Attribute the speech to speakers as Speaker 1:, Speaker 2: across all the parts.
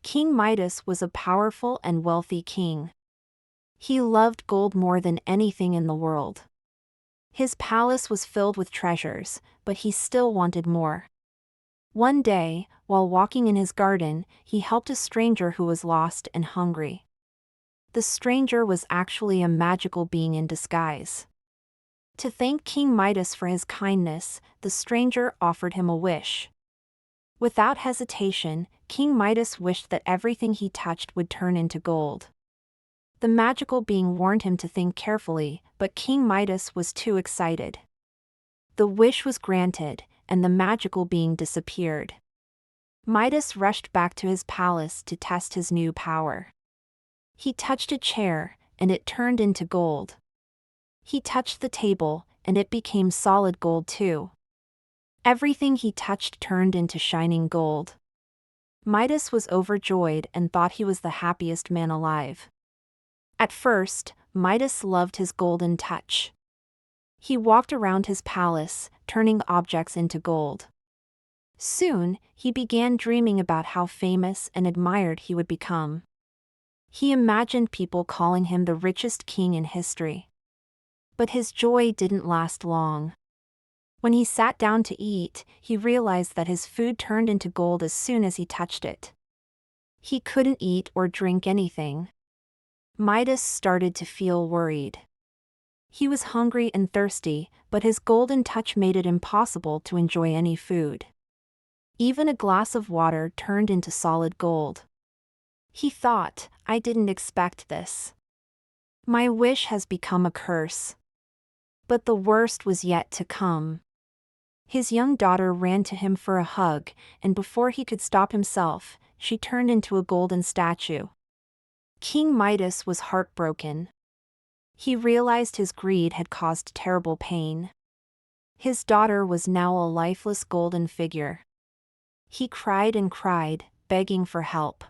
Speaker 1: King Midas was a powerful and wealthy king. He loved gold more than anything in the world. His palace was filled with treasures, but he still wanted more. One day, while walking in his garden, he helped a stranger who was lost and hungry. The stranger was actually a magical being in disguise. To thank King Midas for his kindness, the stranger offered him a wish. Without hesitation, King Midas wished that everything he touched would turn into gold. The magical being warned him to think carefully, but King Midas was too excited. The wish was granted, and the magical being disappeared. Midas rushed back to his palace to test his new power. He touched a chair, and it turned into gold. He touched the table, and it became solid gold too. Everything he touched turned into shining gold. Midas was overjoyed and thought he was the happiest man alive. At first, Midas loved his golden touch. He walked around his palace, turning objects into gold. Soon, he began dreaming about how famous and admired he would become. He imagined people calling him the richest king in history. But his joy didn't last long. When he sat down to eat, he realized that his food turned into gold as soon as he touched it. He couldn't eat or drink anything. Midas started to feel worried. He was hungry and thirsty, but his golden touch made it impossible to enjoy any food. Even a glass of water turned into solid gold. He thought, "I didn't expect this. My wish has become a curse." But the worst was yet to come. His young daughter ran to him for a hug, and before he could stop himself, she turned into a golden statue. King Midas was heartbroken. He realized his greed had caused terrible pain. His daughter was now a lifeless golden figure. He cried and cried, begging for help.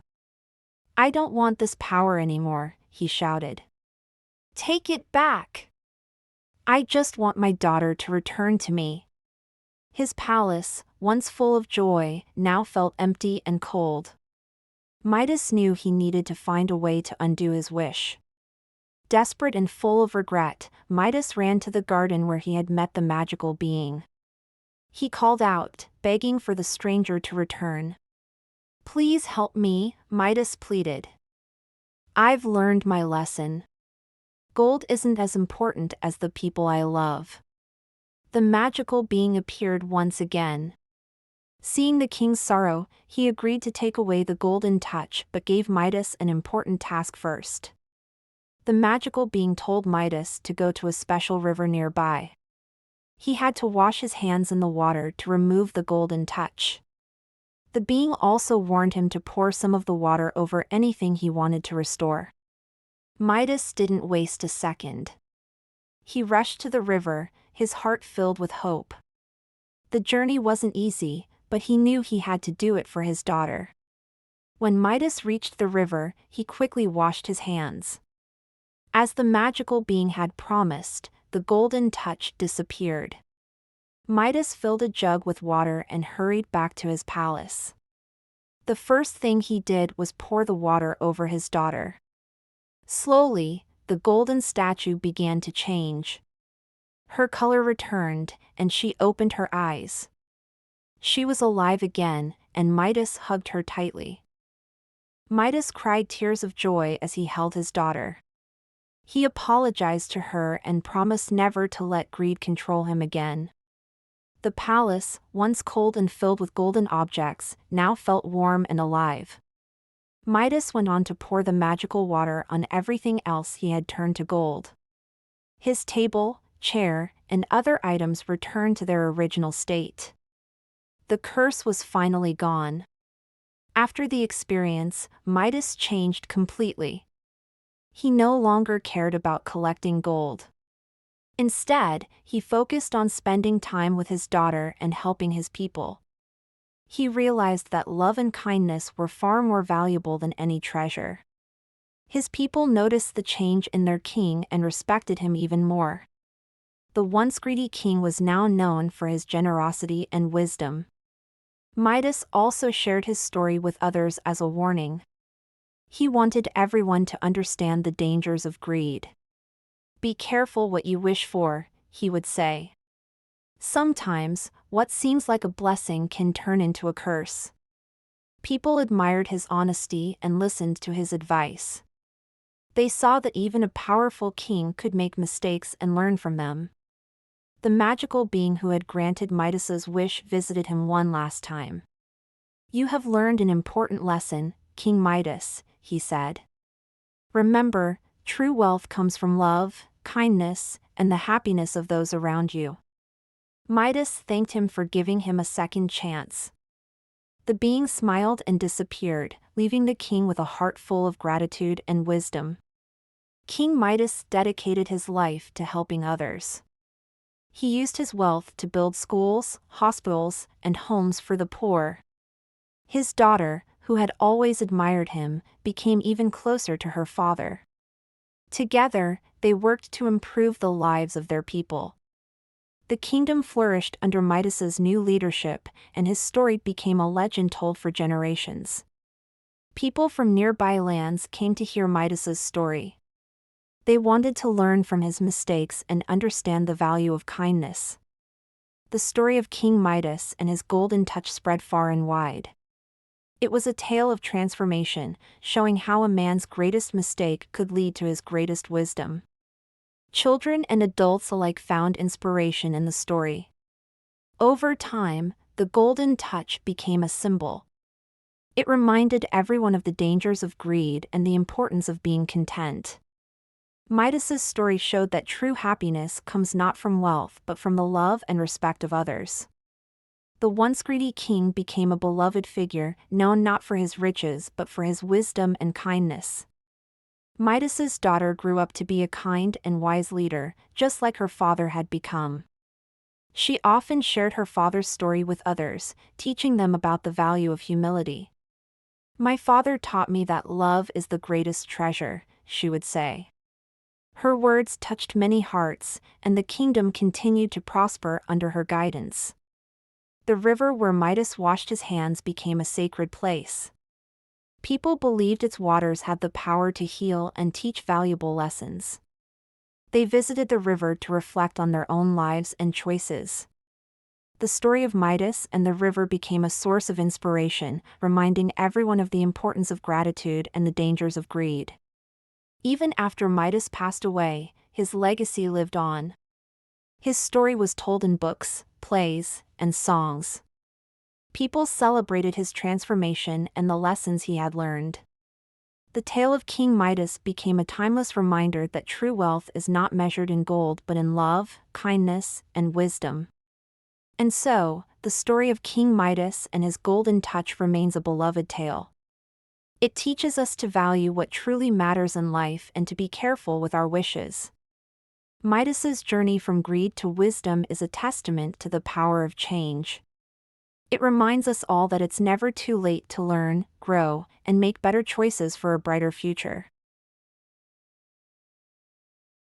Speaker 1: "I don't want this power anymore," he shouted. "Take it back! I just want my daughter to return to me." His palace, once full of joy, now felt empty and cold. Midas knew he needed to find a way to undo his wish. Desperate and full of regret, Midas ran to the garden where he had met the magical being. He called out, begging for the stranger to return. "Please help me," Midas pleaded. "I've learned my lesson. Gold isn't as important as the people I love." The magical being appeared once again. Seeing the king's sorrow, he agreed to take away the golden touch but gave Midas an important task first. The magical being told Midas to go to a special river nearby. He had to wash his hands in the water to remove the golden touch. The being also warned him to pour some of the water over anything he wanted to restore. Midas didn't waste a second. He rushed to the river, his heart filled with hope. The journey wasn't easy, but he knew he had to do it for his daughter. When Midas reached the river, he quickly washed his hands. As the magical being had promised, the golden touch disappeared. Midas filled a jug with water and hurried back to his palace. The first thing he did was pour the water over his daughter. Slowly, the golden statue began to change. Her color returned, and she opened her eyes. She was alive again, and Midas hugged her tightly. Midas cried tears of joy as he held his daughter. He apologized to her and promised never to let greed control him again. The palace, once cold and filled with golden objects, now felt warm and alive. Midas went on to pour the magical water on everything else he had turned to gold. His table, chair, and other items returned to their original state. The curse was finally gone. After the experience, Midas changed completely. He no longer cared about collecting gold. Instead, he focused on spending time with his daughter and helping his people. He realized that love and kindness were far more valuable than any treasure. His people noticed the change in their king and respected him even more. The once greedy king was now known for his generosity and wisdom. Midas also shared his story with others as a warning. He wanted everyone to understand the dangers of greed. "Be careful what you wish for," he would say. "Sometimes, what seems like a blessing can turn into a curse." People admired his honesty and listened to his advice. They saw that even a powerful king could make mistakes and learn from them. The magical being who had granted Midas's wish visited him one last time. "You have learned an important lesson, King Midas," he said. "Remember, true wealth comes from love, kindness, and the happiness of those around you." Midas thanked him for giving him a second chance. The being smiled and disappeared, leaving the king with a heart full of gratitude and wisdom. King Midas dedicated his life to helping others. He used his wealth to build schools, hospitals, and homes for the poor. His daughter, who had always admired him, became even closer to her father. Together, they worked to improve the lives of their people. The kingdom flourished under Midas's new leadership, and his story became a legend told for generations. People from nearby lands came to hear Midas's story. They wanted to learn from his mistakes and understand the value of kindness. The story of King Midas and his golden touch spread far and wide. It was a tale of transformation, showing how a man's greatest mistake could lead to his greatest wisdom. Children and adults alike found inspiration in the story. Over time, the golden touch became a symbol. It reminded everyone of the dangers of greed and the importance of being content. Midas's story showed that true happiness comes not from wealth but from the love and respect of others. The once greedy king became a beloved figure, known not for his riches but for his wisdom and kindness. Midas's daughter grew up to be a kind and wise leader, just like her father had become. She often shared her father's story with others, teaching them about the value of humility. "My father taught me that love is the greatest treasure," she would say. Her words touched many hearts, and the kingdom continued to prosper under her guidance. The river where Midas washed his hands became a sacred place. People believed its waters had the power to heal and teach valuable lessons. They visited the river to reflect on their own lives and choices. The story of Midas and the river became a source of inspiration, reminding everyone of the importance of gratitude and the dangers of greed. Even after Midas passed away, his legacy lived on. His story was told in books, plays, and songs. People celebrated his transformation and the lessons he had learned. The tale of King Midas became a timeless reminder that true wealth is not measured in gold but in love, kindness, and wisdom. And so, the story of King Midas and his golden touch remains a beloved tale. It teaches us to value what truly matters in life and to be careful with our wishes. Midas's journey from greed to wisdom is a testament to the power of change. It reminds us all that it's never too late to learn, grow, and make better choices for a brighter future.